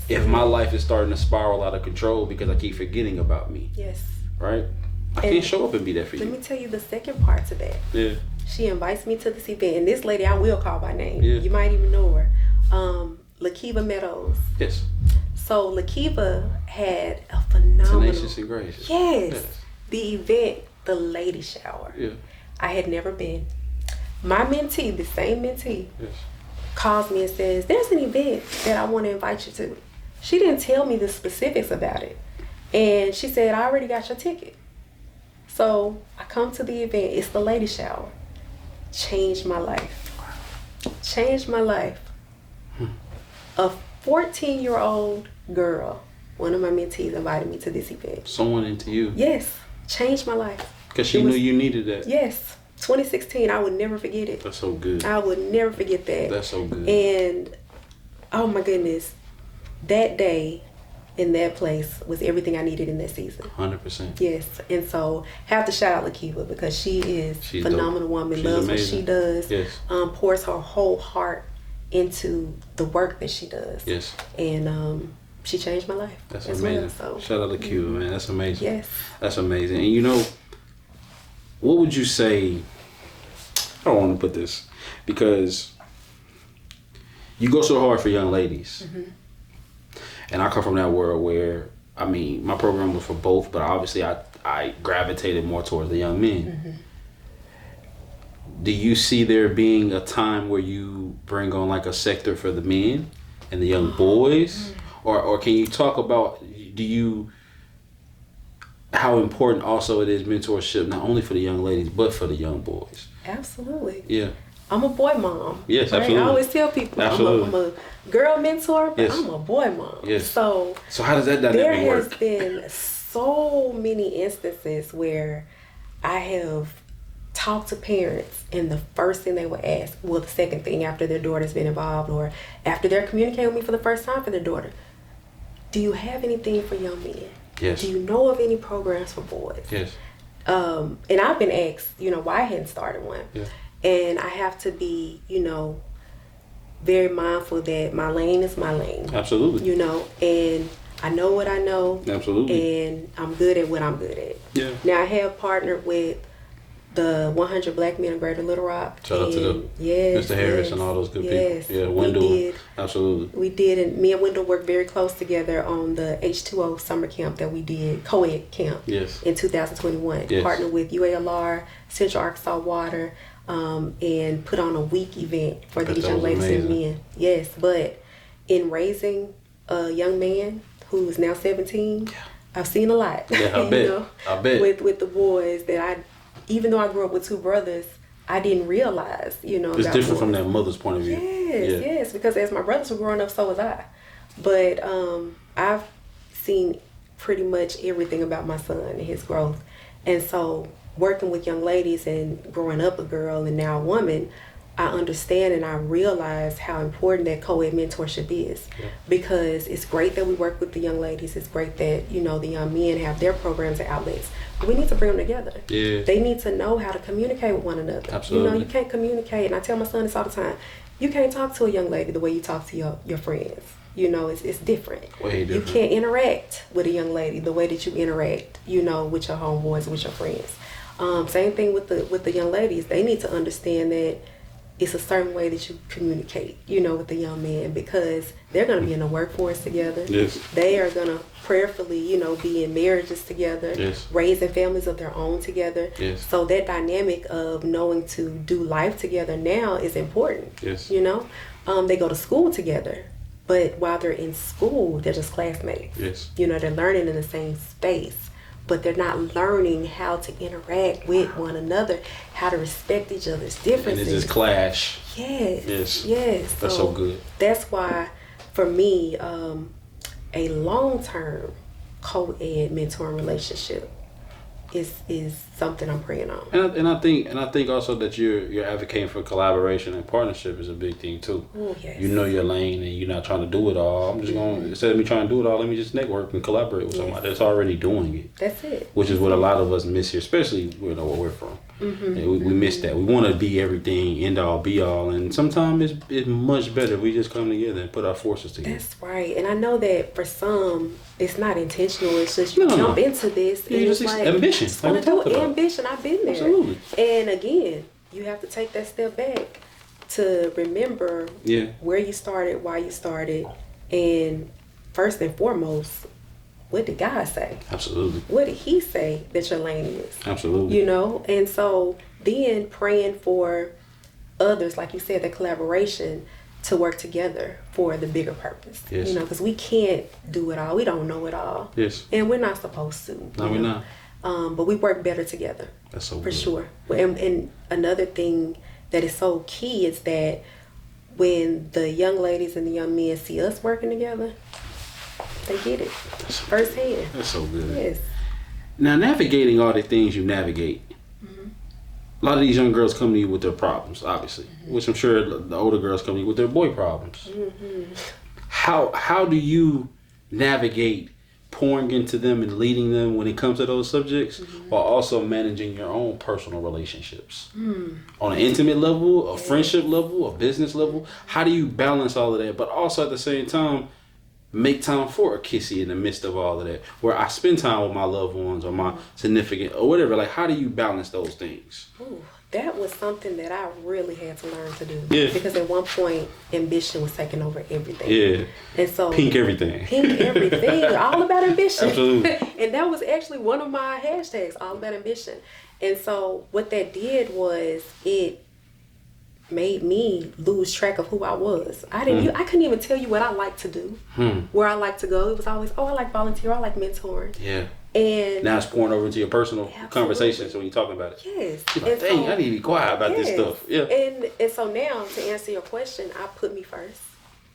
if my life is starting to spiral out of control because I keep forgetting about me, Yes. right? I can't show up and be there for you. Let me tell you the second part to that. Yeah. She invites me to this event, and this lady I will call by name. Yeah. You might even know her. Lakiva Meadows. Yes. So Lakiva had a phenomenal. Tenacious and gracious. Yes. The event, the lady shower. Yeah. I had never been. My mentee, the same mentee, Yes. calls me and says, "There's an event that I want to invite you to." She didn't tell me the specifics about it. And she said, "I already got your ticket." So I come to the event. It's the lady shower. Changed my life. Changed my life. A 14-year-old girl, one of my mentees, invited me to this event. Someone into you. Yes. Changed my life. Because she knew you needed that. Yes. 2016, I would never forget it. That's so good. I would never forget that. That's so good. And, oh my goodness, that day in that place was everything I needed in that season. 100%. Yes. And so, have to shout out Lakiva because she is a phenomenal woman, She's loves amazing. what she does, Yes. Pours her whole heart into the work that she does. Yes. And she changed my life. That's as amazing. Well, so. Shout out to Cuba, man. That's amazing. Yes. That's amazing. And you know, what would you say? I don't want to put this because you go so hard for young ladies. Mm-hmm. And I come from that world where, I mean, my program was for both, but obviously I gravitated more towards the young men. Mm-hmm. Do you see there being a time where you bring on like a sector for the men and the young boys? Or can you talk about, how important also it is mentorship, not only for the young ladies, but for the young boys? Absolutely. Yeah. I'm a boy mom. Yes, right? absolutely. I always tell people Absolutely. I'm a girl mentor, but Yes. I'm a boy mom. Yes. So how does that there dynamic has work? been so many instances where I have talked to parents and the first thing they would ask, well, the second thing after their daughter's been involved or after they're communicating with me for the first time for their daughter, do you have anything for young men? Yes. Do you know of any programs for boys? Yes. And I've been asked, why I hadn't started one. Yeah. And I have to be, very mindful that my lane is my lane. Absolutely. And I know what I know. Absolutely. And I'm good at what I'm good at. Yeah. Now, I have partnered with the 100 Black Men of Greater Little Rock. Shout out to them. Yes, Mr. Harris and all those good yes, people. Yeah, Wendell. We did. Absolutely. We did, and me and Wendell worked very close together on the H2O summer camp that we did, co-ed camp, Yes. in 2021. Yes. Partnered with UALR, Central Arkansas Water, and put on a week event for these young ladies and men. Yes, but in raising a young man who is now 17, I've seen a lot. Yeah, I bet. I bet. With the boys that even though I grew up with two brothers, I didn't realize, It's different from that mother's point of view. Yes, because as my brothers were growing up, so was I. But I've seen pretty much everything about my son and his growth. And so working with young ladies and growing up a girl and now a woman, I understand and I realize how important that co-ed mentorship is. Yeah. Because it's great that we work with the young ladies. It's great that, the young men have their programs and outlets. But we need to bring them together. Yeah. They need to know how to communicate with one another. Absolutely. You can't communicate. And I tell my son this all the time. You can't talk to a young lady the way you talk to your friends. It's different. Way different. You can't interact with a young lady the way that you interact, with your homeboys, with your friends. Same thing with the young ladies. They need to understand that it's a certain way that you communicate, with the young men, because they're going to be in the workforce together. Yes. They are going to prayerfully, be in marriages together, Yes. raising families of their own together. Yes. So that dynamic of knowing to do life together now is important. Yes. They go to school together, but while they're in school, they're just classmates. Yes. They're learning in the same space, but they're not learning how to interact with one another, how to respect each other's And differences. it's just clash. Yes. Yes. That's so good. That's why, for me, a long-term co-ed mentoring relationship is something I'm praying on. And I think also that you're advocating for collaboration and partnership is a big thing too. Oh, yes. You know your lane and you're not trying to do it all. I'm just going instead of me trying to do it all, let me just network and collaborate with somebody that's already doing it. That's it. Which is what a lot of us miss here, especially where we're from. And we miss that. We want to be everything, end all, be all, and sometimes it's much better if we just come together and put our forces together. That's right. And I know that for some, it's not intentional. It's just you jump into this and it's like ambition. Just want to do it. Ambition. I've been there. Absolutely. And again, you have to take that step back to remember where you started, why you started, and first and foremost, what did God say? Absolutely. What did He say that your lane is? Absolutely. You know, and so then praying for others, like you said, the collaboration to work together for the bigger purpose. Yes. You know, because we can't do it all. We don't know it all. Yes. And we're not supposed to. No, we're not. But we work better together. That's so for good. sure. And another thing that is so key is that when the young ladies and the young men see us working together, they get it firsthand. That's so good. Yes. Now, navigating all the things you navigate, a lot of these young girls come to you with their problems, obviously, which I'm sure the older girls come to you with their boy problems. How do you navigate pouring into them and leading them when it comes to those subjects, while also managing your own personal relationships on an intimate level, a friendship level, a business level? How do you balance all of that, but also at the same time make time for Akissi in the midst of all of that, where I spend time with my loved ones or my significant or whatever? Like, how do you balance those things? Ooh, that was something that I really had to learn to do. Yeah. Because at one point, ambition was taking over everything. Yeah. And so Pink everything. Pink everything. All about ambition. Absolutely. And that was actually one of my hashtags, all about ambition. And so what that did was it made me lose track of who I was. I couldn't even tell you what I like to do, where I like to go. It was always, I like volunteer, I like mentoring. Yeah. And now it's pouring over into your personal conversations when you're talking about it. Yes. You're like, dang, I need to be quiet about this stuff. Yeah. And so now, to answer your question, I put me first,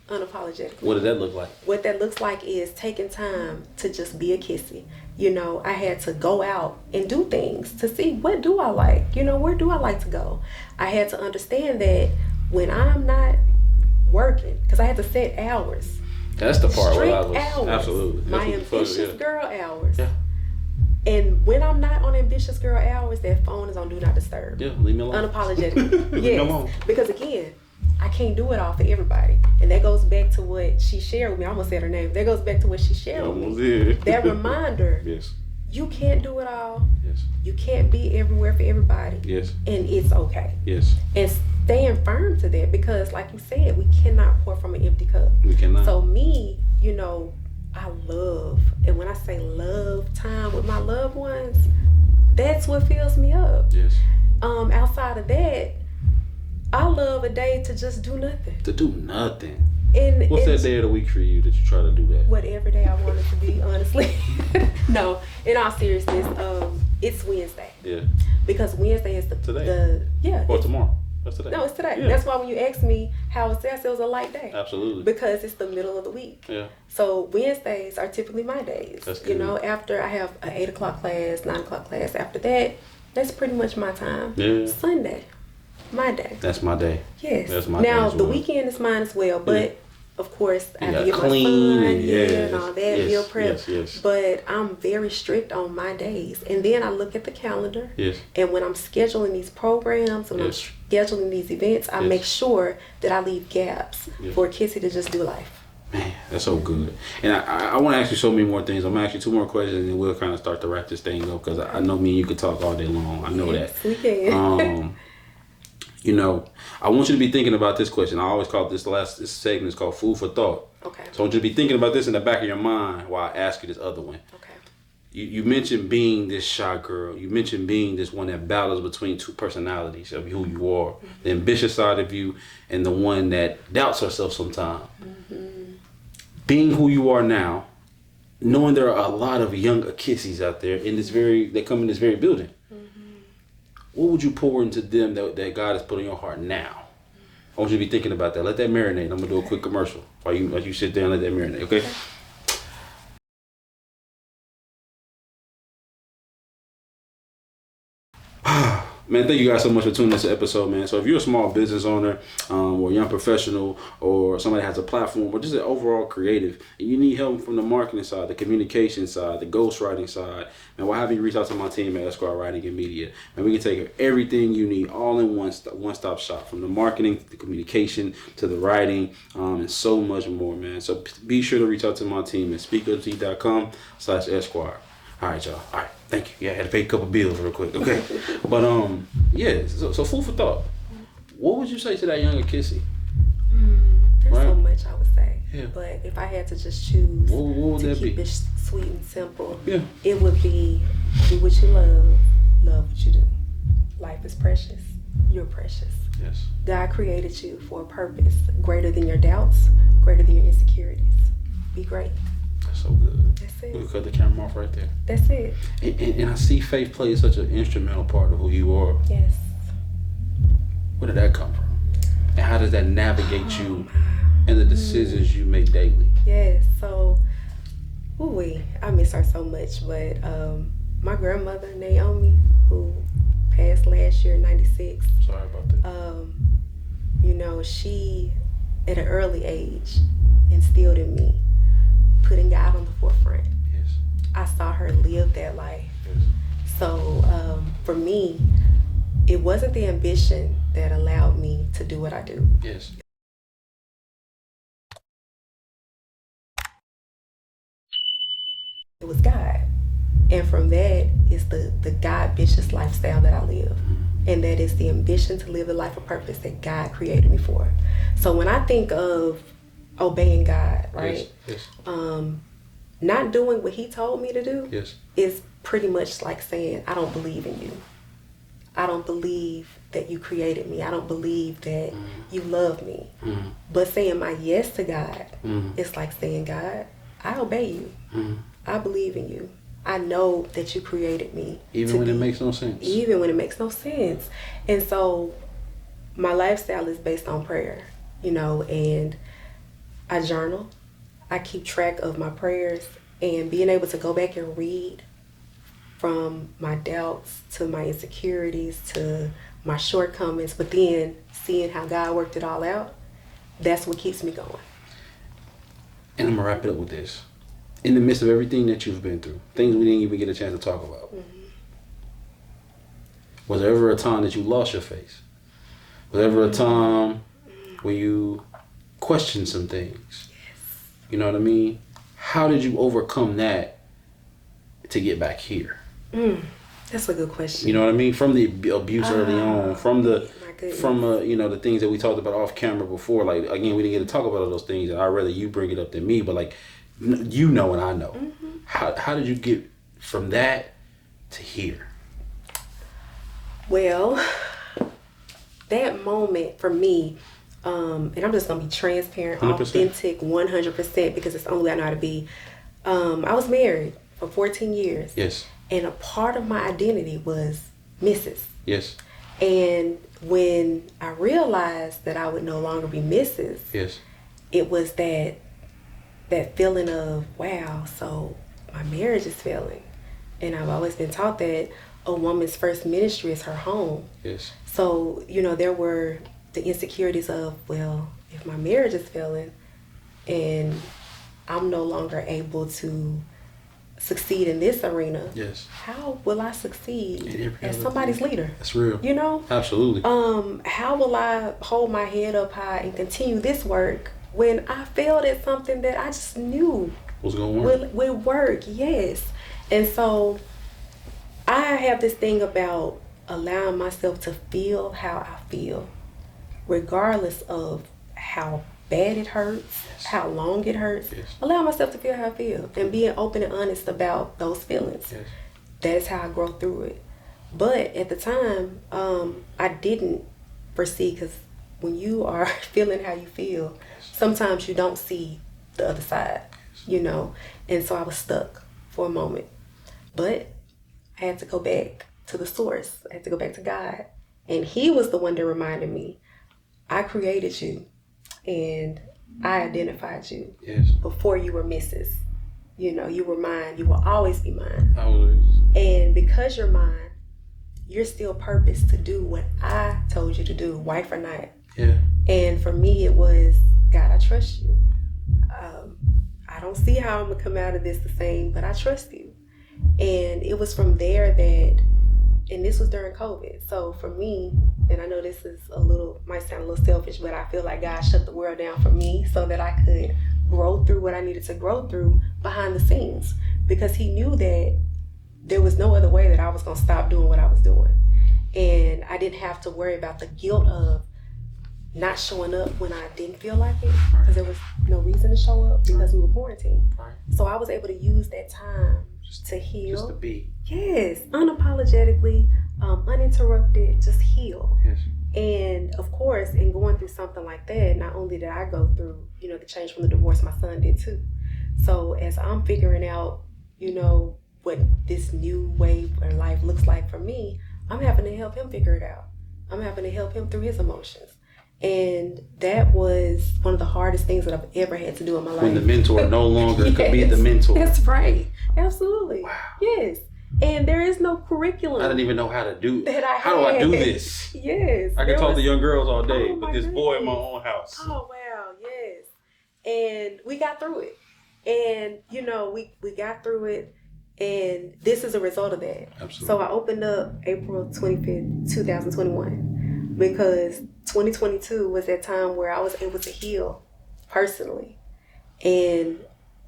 unapologetically. What does that look like? What that looks like is taking time to just be Akissi. You know, I had to go out and do things to see what do I like. You know, where do I like to go? I had to understand that when I'm not working, because I had to set hours. That's the part where I was hours, absolutely my ambitious girl hours. Yeah. And when I'm not on ambitious girl hours, that phone is on do not disturb. Yeah, leave me alone. Unapologetic. Leave me alone. Because again, I can't do it all for everybody. And that goes back to what she shared with me. I almost said her name. That goes back to what she shared with me. That reminder. Yes. You can't do it all. Yes. You can't be everywhere for everybody. Yes. And it's okay. Yes. And staying firm to that, because like you said, we cannot pour from an empty cup. We cannot. So me, you know, I love, and when I say love time with my loved ones, that's what fills me up. Yes. Outside of that, I love a day to just do nothing. To do nothing. And what's that day of the week for you that you try to do that? Whatever day I want it to be, honestly. No, in all seriousness, it's Wednesday. Yeah. Because Wednesday is today. Or tomorrow. That's today. No, it's today. Yeah. That's why when you asked me how it says, it was a light day. Absolutely. Because it's the middle of the week. Yeah. So Wednesdays are typically my days. That's good. You know, after I have an 8 o'clock class, 9 o'clock class, after that, that's pretty much my time. Yeah. Sunday, my day. That's my day. Yes. That's my day. Now, as the well. weekend is mine as well, but of course, I have to get clean my son and and all that, meal prep. Yes. But I'm very strict on my days. And then I look at the calendar. Yes. And when I'm scheduling these programs, when I'm scheduling these events, I make sure that I leave gaps for Akissi to just do life. Man, that's so good. And I want to ask you so many more things. I'm going to ask you 2 more questions and we'll kind of start to wrap this thing up, because I know me and you could talk all day long. I know that. We can. You know, I want you to be thinking about this question. I always call this segment is called Food for Thought. Okay. So I want you to be thinking about this in the back of your mind while I ask you this other one. Okay. You mentioned being this shy girl. You mentioned being this one that battles between 2 personalities of who you are. The ambitious side of you and the one that doubts herself sometimes. Being who you are now, knowing there are a lot of young Akissis out there that come in this very building. What would you pour into them that God has put in your heart now? I want you to be thinking about that. Let that marinate. I'm going to do a quick commercial while you sit there and let that marinate, okay? Man, thank you guys so much for tuning in to this episode, man. So if you're a small business owner or a young professional or somebody that has a platform or just an overall creative and you need help from the marketing side, the communication side, the ghostwriting side, man, why have you reach out to my team at Esquire Writing and Media? And we can take care of everything you need all in one-stop shop, from the marketing to the communication to the writing and so much more, man. So be sure to reach out to my team at SpeakUPZee.com/Esquire. All right, y'all. All right. Thank you. Yeah, I had to pay a couple bills real quick. Okay. But, yeah. So food for thought. What would you say to that young Akissi? There's Right. so much I would say. Yeah. But if I had to just choose What would to that keep be? it sweet and simple, Yeah. it would be do what you love what you do. Life is precious. You're precious. Yes. God created you for a purpose greater than your doubts, greater than your insecurities. Be great. That's so good. That's it. We could cut the camera off right there. That's it. And I see faith plays such an instrumental part of who you are. Yes. Where did that come from? And how does that navigate you and the decisions you make daily? Yes. So, I miss her so much. But my grandmother, Naomi, who passed last year, 96, Sorry about that. you know, she, at an early age, instilled in me putting God on the forefront. Yes. I saw her live that life. Yes. So for me, it wasn't the ambition that allowed me to do what I do. Yes. It was God. And from that is the God-ambitious lifestyle that I live. And that is the ambition to live the life of purpose that God created me for. So when I think of obeying God, right? Yes. Not doing what he told me to do Yes. is pretty much like saying, I don't believe in you. I don't believe that you created me. I don't believe that you love me. But saying my yes to God, it's like saying, God, I obey you. I believe in you. I know that you created me. Even when it makes no sense. Even when it makes no sense. And so my lifestyle is based on prayer, you know, and I journal. I keep track of my prayers, and being able to go back and read from my doubts to my insecurities to my shortcomings, but then seeing how God worked it all out, that's what keeps me going. And I'm gonna wrap it up with this. In the midst of everything that you've been through, things we didn't even get a chance to talk about, was there ever a time that you lost your faith? Was there ever a time when you questioned some things? You know what I mean? How did you overcome that to get back here? That's a good question. You know what I mean? From the abuse early on, from the goodness. you know, the things that we talked about off camera before. Like, again, we didn't get to talk about all those things. I'd rather you bring it up than me. But like, you know, and I know. How did you get from that to here? Well, that moment for me, and I'm just gonna be transparent, 100%. authentic, 100%, because it's the only way I know how to be. I was married for 14 years. Yes. And a part of my identity was Mrs. Yes. And when I realized that I would no longer be Mrs., Yes. it was that feeling of, wow, so my marriage is failing. And I've always been taught that a woman's first ministry is her home. Yes. So, you know, there were the insecurities of, well, if my marriage is failing and I'm no longer able to succeed in this arena, Yes. how will I succeed In every as other somebody's thing. leader? That's real. You know? Absolutely. How will I hold my head up high and continue this work when I failed at something that I just knew What's going to work? would work? Yes. And so I have this thing about allowing myself to feel how I feel, regardless of how bad it hurts, how long it hurts. Yes. Allow myself to feel how I feel and being open and honest about those feelings. Yes. That is how I grow through it. But at the time, I didn't foresee, because when you are feeling how you feel, sometimes you don't see the other side, you know. And so I was stuck for a moment. But I had to go back to the source. I had to go back to God. And he was the one that reminded me, I created you and I identified you Yes. before you were Mrs. You know, you were mine. You will always be mine. Always. And because you're mine, you're still purposed to do what I told you to do, wife or not. Yeah. And for me, it was, God, I trust you. I don't see how I'm gonna come out of this the same, but I trust you. And it was from there that, and this was during COVID. So for me, and I know this is might sound a little selfish, but I feel like God shut the world down for me so that I could grow through what I needed to grow through behind the scenes, because he knew that there was no other way that I was gonna stop doing what I was doing. And I didn't have to worry about the guilt of not showing up when I didn't feel like it, because there was no reason to show up because we were quarantined. Right. So I was able to use that time to heal. Just to be. Yes, unapologetically, uninterrupted, just heal. Yes. And of course, in going through something like that, not only did I go through, the change from the divorce, my son did too. So as I'm figuring out, what this new way of life looks like for me, I'm having to help him figure it out. I'm having to help him through his emotions. And that was one of the hardest things that I've ever had to do in my life. When the mentor no longer Yes, could be the mentor. That's right. Absolutely. Wow. Yes. And there is no curriculum. I didn't even know how to do that How do I do this? Yes. I can talk to young girls all day, Oh, but my this boy in my goodness. own house. Oh, wow. Yes. And we got through it. And, we got through it. And this is a result of that. Absolutely. So I opened up April 25th, 2021, because 2022 was that time where I was able to heal personally. And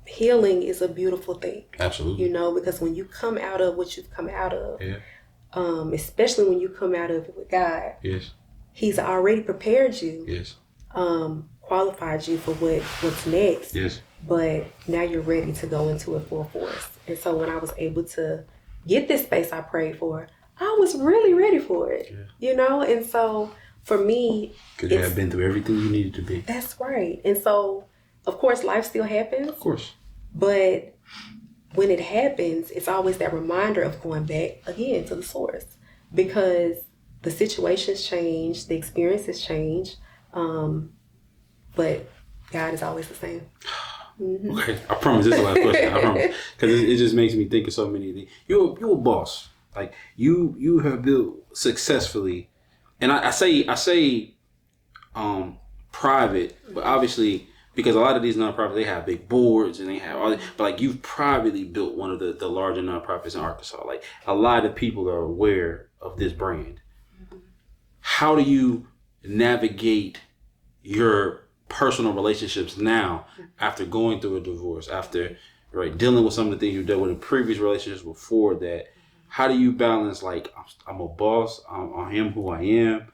healing is a beautiful thing. Absolutely. Because when you come out of what you've come out of, Yeah. Especially when you come out of it with God, Yes. He's already prepared you, Yes. qualified you for what's next. Yes. But now you're ready to go into it full force. And so when I was able to get this space I prayed for, I was really ready for it. Yeah. And so for me, Could have been through everything you needed to be. that's right. And so, of course, life still happens. Of course. But when it happens, it's always that reminder of going back again to the source, because the situations change, the experiences change, but God is always the same. Mm-hmm. Okay, I promise this is the last question. I promise, because it just makes me think of so many things. You're a boss. Like you have built successfully, and I say private, but obviously because a lot of these nonprofits, they have big boards and they have all that, but like you've privately built one of the larger nonprofits in Arkansas. Like a lot of people are aware of this brand. Mm-hmm. How do you navigate your personal relationships now after going through a divorce, after dealing with some of the things you dealt with in previous relationships before that? How do you balance like I'm a boss, I am who I am,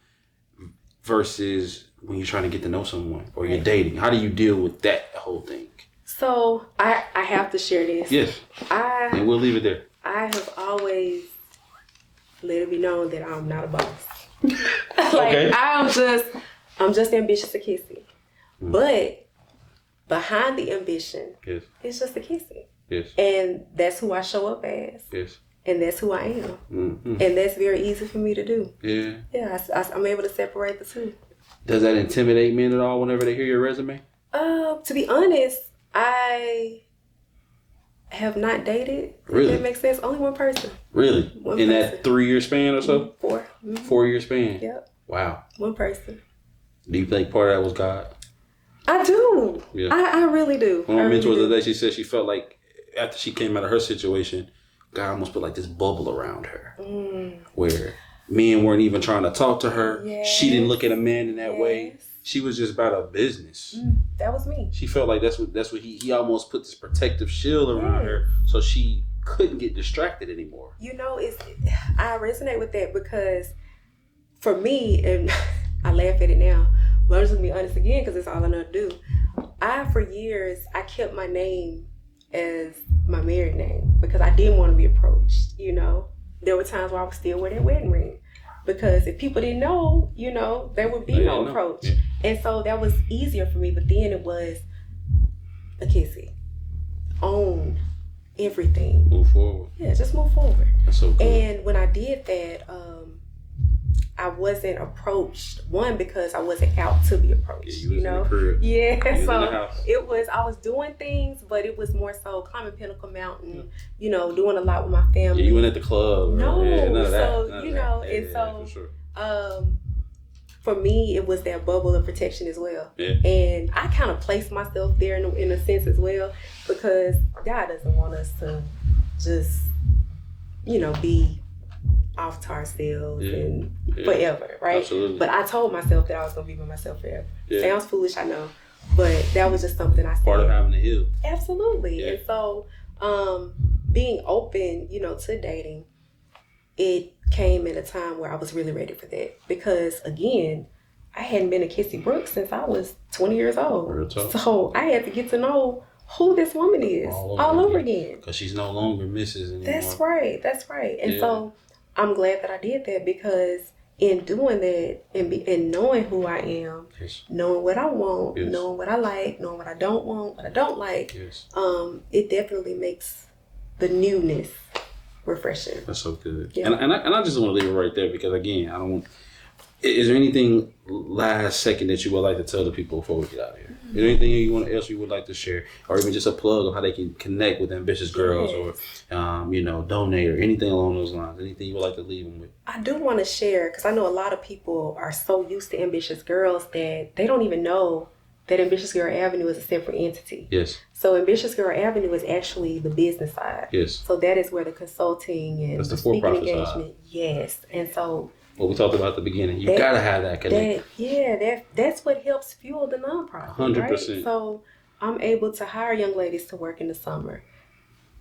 versus when you're trying to get to know someone or you're dating? How do you deal with that whole thing? So I have to share this. Yes. And we'll leave it there. I have always let it be known that I'm not a boss. Okay. I'm just ambitious Akissi. Mm. But behind the ambition, yes, it's just Akissi. Yes. And that's who I show up as. Yes. And that's who I am. Mm-hmm. And that's very easy for me to do. Yeah. Yeah, I'm able to separate the two. Does that intimidate men at all whenever they hear your resume? To be honest, I have not dated. Really? If that makes sense. Only one person. Really? One in person. That 3-year span or so? 4. Mm-hmm. 4-year span? Yep. Wow. One person. Do you think part of that was God? I do. Yeah. I really do. One of my mentors the other day, she said she felt like after she came out of her situation, God almost put like this bubble around her. Where men weren't even trying to talk to her. Yes. She didn't look at a man in that way. She was just about her business. That was me. She felt like that's what he almost put this protective shield around her so she couldn't get distracted anymore. I resonate with that because for me, and I laugh at it now, but I'm just gonna be honest again because it's all I know to do. For years, I kept my name as my married name because I didn't want to be approached, There were times where I would still wear that wedding ring because if people didn't know, there would be no approach. Yeah. And so that was easier for me, but then it was Akissi, own everything. Move forward. Yeah, just move forward. That's so cool. And when I did that, I wasn't approached, one, because I wasn't out to be approached, Yeah, you was in the crib. Yeah, You was in the so house. I was doing things, but it was more so climbing Pinnacle Mountain, doing a lot with my family. Yeah, you went at the club. No, yeah, none of that. so, None of you that. know, Yeah, and yeah, so, for sure. For me, it was that bubble of protection as well. Yeah. And I kind of placed myself there in a sense as well, because God doesn't want us to just, be off to ourselves and forever, right? Absolutely. But I told myself that I was going to be by myself forever. Yeah. Sounds foolish, I know. But that was just something I said. Part of having to heal. Absolutely. Yeah. And so being open, to dating, it came at a time where I was really ready for that. Because, again, I hadn't been Akissi Brooks since I was 20 years old. Real talk. So I had to get to know who this woman is all over again. Because she's no longer Mrs. anymore. That's right. And so I'm glad that I did that, because in doing that and knowing who I am, knowing what I want, knowing what I like, knowing what I don't want, what I don't like, it definitely makes the newness refreshing. That's so good. Yeah. And I just want to leave it right there, because, again, I don't want... Is there anything last second that you would like to tell the people before we get out of here? Is there anything else you would like to share, or even just a plug of how they can connect with Ambitious Girls, or donate, or anything along those lines? Anything you would like to leave them with? I do want to share, because I know a lot of people are so used to Ambitious Girls that they don't even know that Ambitious Girl Avenue is a separate entity. Yes. So Ambitious Girl Avenue is actually the business side. Yes. So that is where the consulting and That's the speaking for-profit engagement. side. Yes. And so What we talked about at the beginning, you gotta have that connection. That's what helps fuel the nonprofit. 100%. Right? So I'm able to hire young ladies to work in the summer,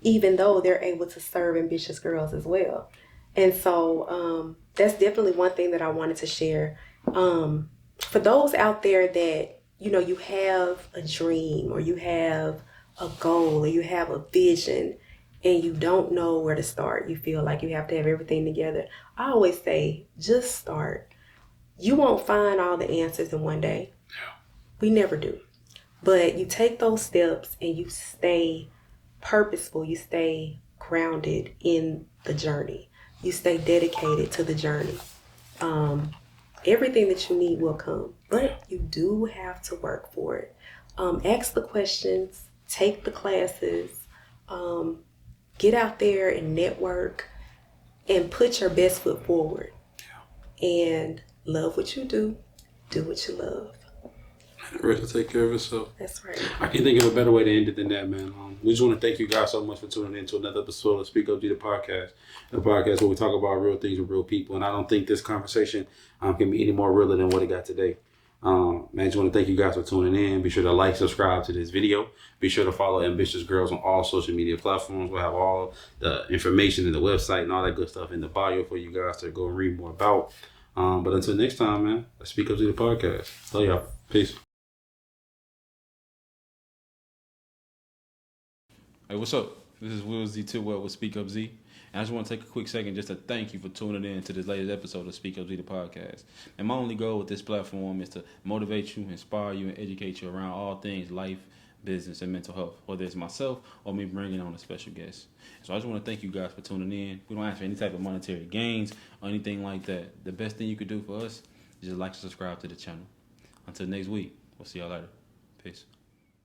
even though they're able to serve ambitious girls as well. And so that's definitely one thing that I wanted to share. For those out there that, you have a dream, or you have a goal, or you have a vision, and you don't know where to start, you feel like you have to have everything together, I always say, just start. You won't find all the answers in one day. We never do. But you take those steps and you stay purposeful. You stay grounded in the journey. You stay dedicated to the journey. Everything that you need will come. But you do have to work for it. Ask the questions. Take the classes. Get out there and network. And put your best foot forward. And love what you do. Do what you love. Ready to take care of yourself. That's right. I can't think of a better way to end it than that, man. We just want to thank you guys so much for tuning in to another episode of SpeakUPZee, the podcast. The podcast where we talk about real things with real people. And I don't think this conversation can be any more realer than what it got today. Man, I just want to thank you guys for tuning in. Be sure to like, subscribe to this video. Be sure to follow Ambitious Girls on all social media platforms. We'll have all the information in the website and all that good stuff in the bio for you guys to go and read more about. But until next time, man, let's SpeakUPZee, the podcast. Love y'all. Peace. Hey, what's up? This is Will Z. Tidwell with SpeakUPZee. And I just want to take a quick second just to thank you for tuning in to this latest episode of SpeakUPZee, the podcast. And my only goal with this platform is to motivate you, inspire you, and educate you around all things life, business, and mental health, whether it's myself or me bringing on a special guest. So I just want to thank you guys for tuning in. We don't ask for any type of monetary gains or anything like that. The best thing you could do for us is just like and subscribe to the channel. Until next week, we'll see y'all later. Peace.